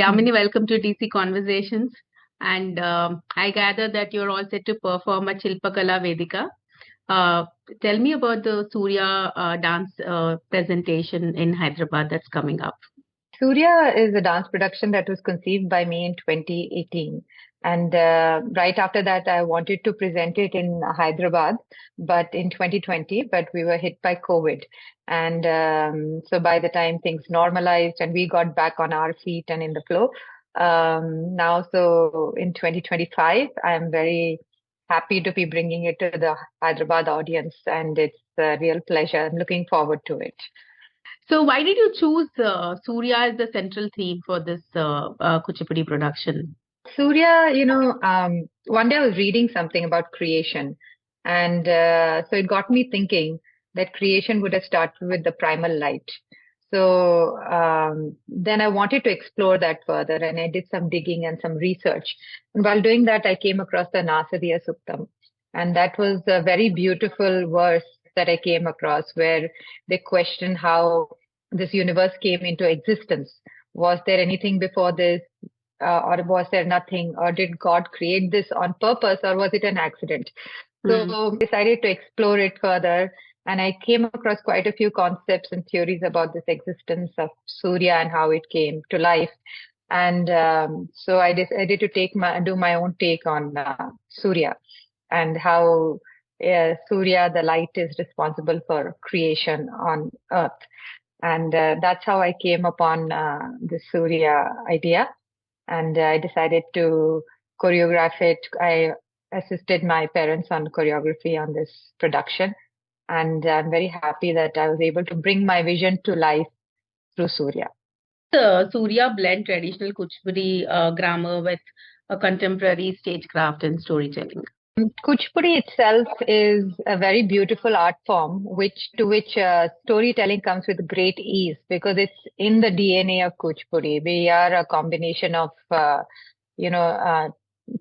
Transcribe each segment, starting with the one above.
Yamini, welcome to DC Conversations. And I gather that you're all set to perform at Shilpakala Vedika. Uh, Tell me about the Surya dance presentation in Hyderabad that's coming up. Surya is a dance production that was conceived by me in 2018. And right after that, I wanted to present it in Hyderabad, but in 2020, but we were hit by COVID. And so by the time things normalized and we got back on our feet and in the flow, now, so in 2025, I'm very happy to be bringing it to the Hyderabad audience, and it's a real pleasure. I'm looking forward to it. So, why did you choose Surya as the central theme for this Kuchipudi production? Surya, one day I was reading something about creation, and so it got me thinking that creation would have started with the primal light. So then I wanted to explore that further, and I did some digging and some research. And while doing that, I came across the Nasadiya Suktam, and that was a very beautiful verse that I came across where they question how this universe came into existence. Was there anything before this? Or was there nothing, or did God create this on purpose, or was it an accident? So I decided to explore it further, and I came across quite a few concepts and theories about this existence of Surya and how it came to life. And so I decided to do my own take on Surya and how Surya, the light, is responsible for creation on Earth. And that's how I came upon the Surya idea. And I decided to choreograph it. I assisted my parents on choreography on this production. And I'm very happy that I was able to bring my vision to life through Surya. Surya blend traditional Kuchipudi grammar with a contemporary stagecraft and storytelling. Kuchipudi itself is a very beautiful art form, to which storytelling comes with great ease because it's in the DNA of Kuchipudi. We are a combination of,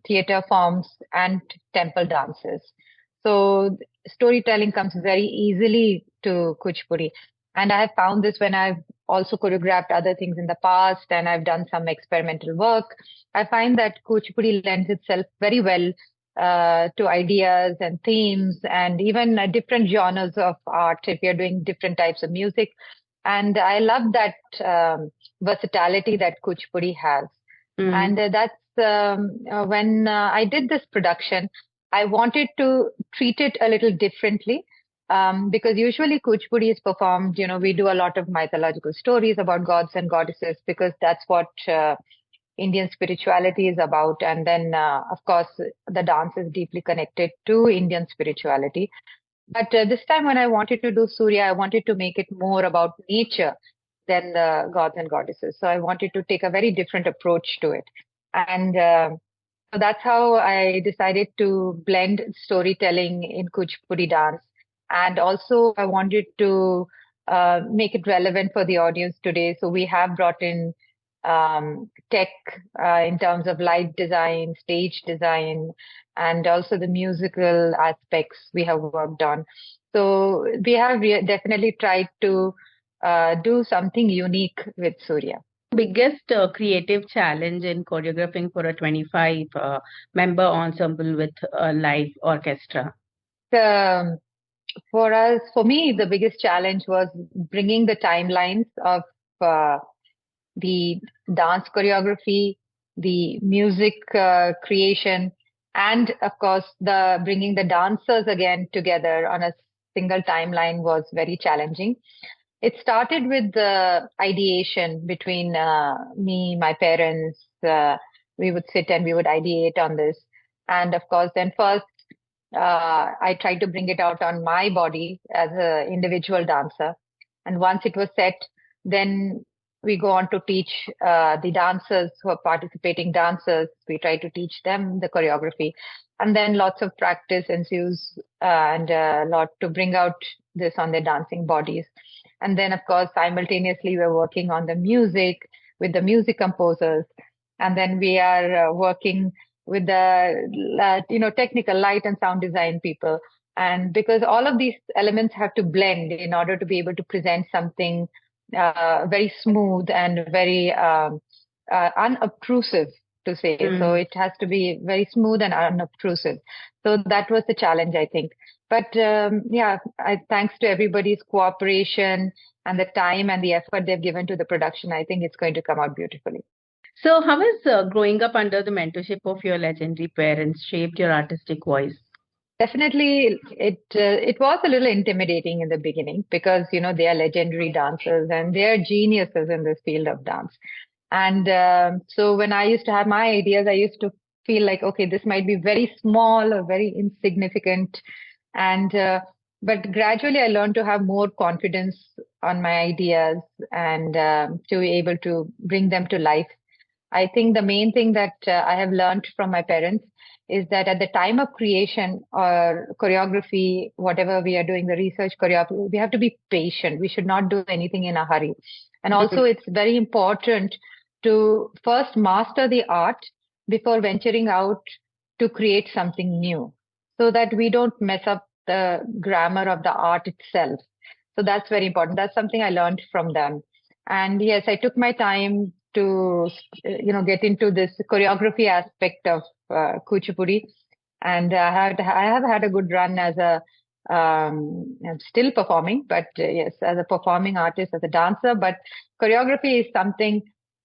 theater forms and temple dances. So storytelling comes very easily to Kuchipudi. And I have found this when I've also choreographed other things in the past and I've done some experimental work. I find that Kuchipudi lends itself very well to ideas and themes and even different genres of art if you're doing different types of music. And I love that versatility that Kuchipudi has. And that's when I did this production, I wanted to treat it a little differently. Because usually Kuchipudi is performed, we do a lot of mythological stories about gods and goddesses because that's what Indian spirituality is about. And then, of course, the dance is deeply connected to Indian spirituality. But this time when I wanted to do Surya, I wanted to make it more about nature than the gods and goddesses. So I wanted to take a very different approach to it. And so that's how I decided to blend storytelling in Kuchipudi dance. And also I wanted to make it relevant for the audience today. So we have brought in tech in terms of light design, stage design, and also the musical aspects we have worked on. So we have definitely tried to do something unique with Surya. Biggest creative challenge in choreographing for a 25 member ensemble with a live orchestra? For me, the biggest challenge was bringing the timelines of the dance choreography, the music creation, and of course, the bringing the dancers again together on a single timeline was very challenging. It started with the ideation between me, my parents. We would sit and we would ideate on this. And of course, then first, I tried to bring it out on my body as an individual dancer. And once it was set, then we go on to teach the dancers who are participating dancers. We try to teach them the choreography. And then lots of practice ensues and a lot to bring out this on their dancing bodies. And then, of course, simultaneously, we're working on the music with the music composers. And then we are working with the, technical light and sound design people. And because all of these elements have to blend in order to be able to present something very smooth and very unobtrusive to say. So Mm. it has to be very smooth and unobtrusive. So that was the challenge, I think. But yeah, thanks to everybody's cooperation and the time and the effort they've given to the production, I think it's going to come out beautifully. So, how has growing up under the mentorship of your legendary parents shaped your artistic voice? Definitely, it was a little intimidating in the beginning because they are legendary dancers and they are geniuses in this field of dance. And so when I used to have my ideas, I used to feel like, okay, this might be very small or very insignificant. And but gradually, I learned to have more confidence on my ideas and to be able to bring them to life. I think the main thing that I have learned from my parents is that at the time of creation or choreography, whatever we are doing, the research choreography, we have to be patient. We should not do anything in a hurry. And also, it's very important to first master the art before venturing out to create something new so that we don't mess up the grammar of the art itself. So that's very important. That's something I learned from them. And yes, I took my time to, get into this choreography aspect of Kuchipudi. And I have had a good run as I'm still performing, but yes, as a performing artist, as a dancer. But choreography is something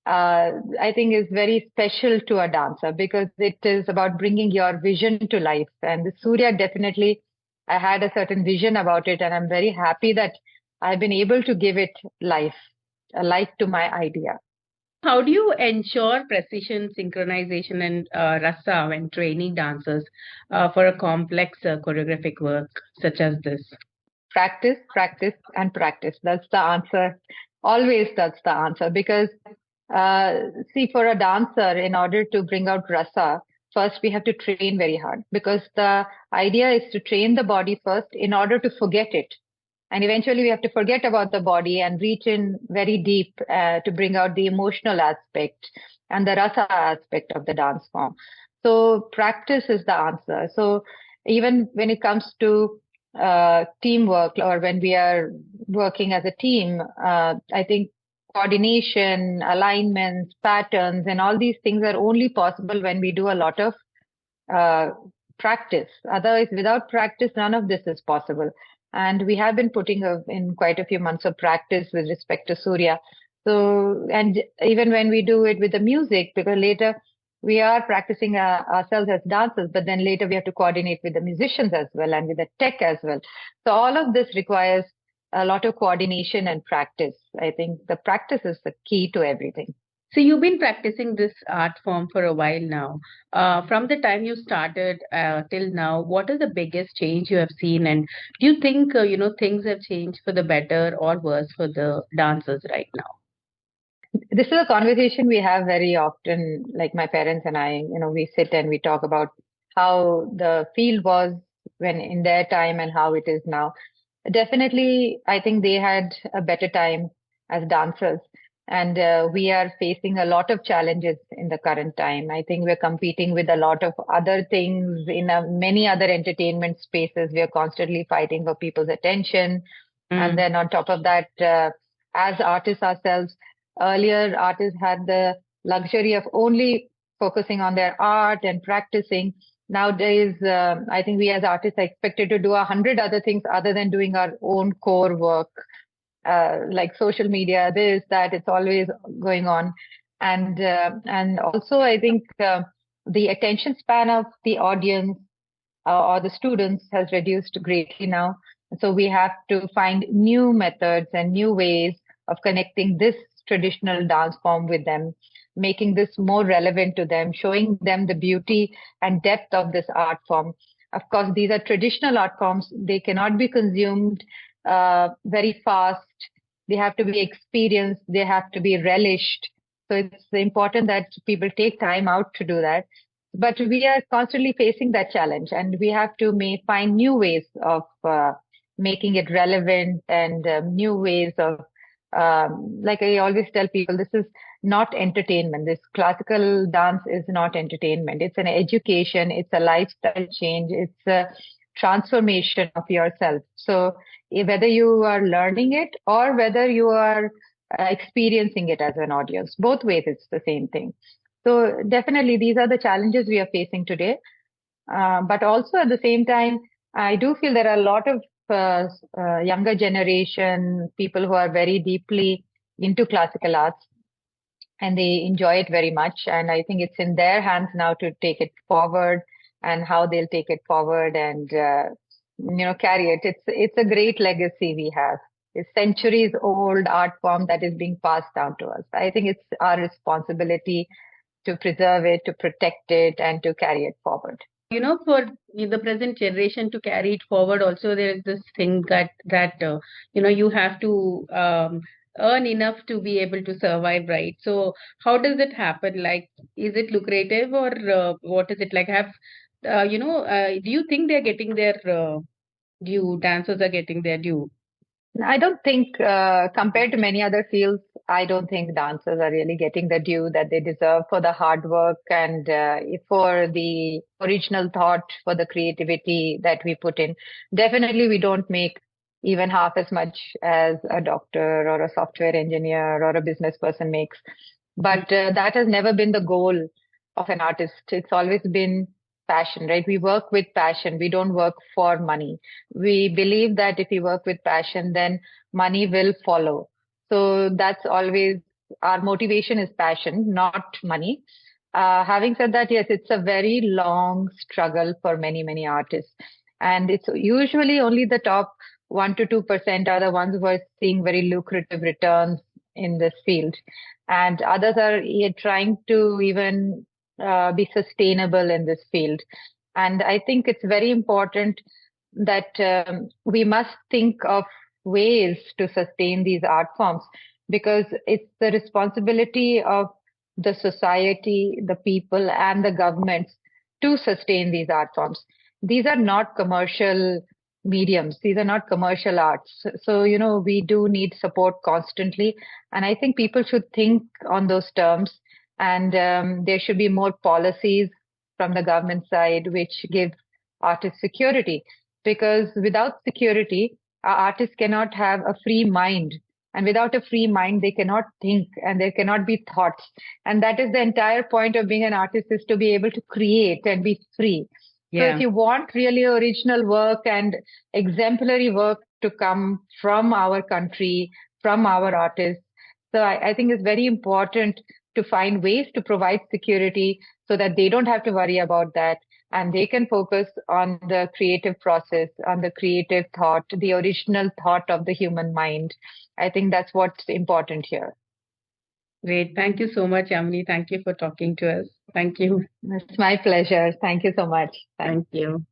I think is very special to a dancer because it is about bringing your vision to life. And the Surya definitely, I had a certain vision about it, and I'm very happy that I've been able to give it life, a life to my idea. How do you ensure precision, synchronization, and rasa when training dancers for a complex choreographic work such as this? Practice, practice, and practice. That's the answer. Always that's the answer because uh, see, for a dancer, in order to bring out rasa, first we have to train very hard because the idea is to train the body first in order to forget it. And eventually we have to forget about the body and reach in very deep to bring out the emotional aspect and the rasa aspect of the dance form. So practice is the answer. So even when it comes to teamwork or when we are working as a team, I think coordination, alignments, patterns, and all these things are only possible when we do a lot of uh, practice. Otherwise, without practice, none of this is possible. And we have been putting in quite a few months of practice with respect to Surya. So, and even when we do it with the music, because later we are practicing ourselves as dancers, but then later we have to coordinate with the musicians as well and with the tech as well. So all of this requires a lot of coordination and practice. I think the practice is the key to everything. So you've been practicing this art form for a while now. From the time you started till now, what is the biggest change you have seen? And do you think things have changed for the better or worse for the dancers right now? This is a conversation we have very often, like my parents and I, we sit and we talk about how the field was when in their time and how it is now. Definitely, I think they had a better time as dancers. And we are facing a lot of challenges in the current time. I think we're competing with a lot of other things in many other entertainment spaces. We are constantly fighting for people's attention. And Mm. then on top of that, as artists ourselves, earlier artists had the luxury of only focusing on their art and practicing. Nowadays, I think we as artists are expected to do 100 other things other than doing our own core work, like social media, this, that, it's always going on. And also, I think the attention span of the audience or the students has reduced greatly now. So we have to find new methods and new ways of connecting this traditional dance form with them, making this more relevant to them, showing them the beauty and depth of this art form. Of course, these are traditional art forms. They cannot be consumed very fast. They have to be experienced. They have to be relished. So it's important that people take time out to do that. But we are constantly facing that challenge, and we have to find new ways of making it relevant and new ways of, like I always tell people, this is not entertainment. This classical dance is not entertainment. It's an education. It's a lifestyle change. It's a transformation of yourself. So whether you are learning it or whether you are experiencing it as an audience. Both ways, it's the same thing. So definitely, these are the challenges we are facing today. But also at the same time, I do feel there are a lot of younger generation people who are very deeply into classical arts and they enjoy it very much. And I think it's in their hands now to take it forward and how they'll take it forward and carry it. It's a great legacy we have. It's centuries old art form that is being passed down to us. I think it's our responsibility to preserve it, to protect it, and to carry it forward. For the present generation to carry it forward, also there is this thing that you have to earn enough to be able to survive, right? So how does it happen? Like, is it lucrative or what is it like? Do you think they're getting their due? Dancers are getting their due? I don't think, compared to many other fields, I don't think dancers are really getting the due that they deserve for the hard work and for the original thought, for the creativity that we put in. Definitely, we don't make even half as much as a doctor or a software engineer or a business person makes. But that has never been the goal of an artist. It's always been passion, right? We work with passion. We don't work for money. We believe that if we work with passion, then money will follow. So that's always our motivation is passion, not money. Having said that, yes, it's a very long struggle for many, many artists. And it's usually only the top 1 to 2% are the ones who are seeing very lucrative returns in this field. And others are trying to even be sustainable in this field. And I think it's very important that we must think of ways to sustain these art forms because it's the responsibility of the society, the people, and the governments to sustain these art forms. These are not commercial mediums. These are not commercial arts. So, we do need support constantly. And I think people should think on those terms. And there should be more policies from the government side which give artists security. Because without security, artists cannot have a free mind. And without a free mind, they cannot think and there cannot be thoughts. And that is the entire point of being an artist is to be able to create and be free. So if you want really original work and exemplary work to come from our country, from our artists, so I think it's very important to find ways to provide security so that they don't have to worry about that and they can focus on the creative process, on the creative thought, the original thought of the human mind. I think that's what's important here. Great. Thank you so much, Yamini. Thank you for talking to us. Thank you. It's my pleasure. Thank you so much. Thank you.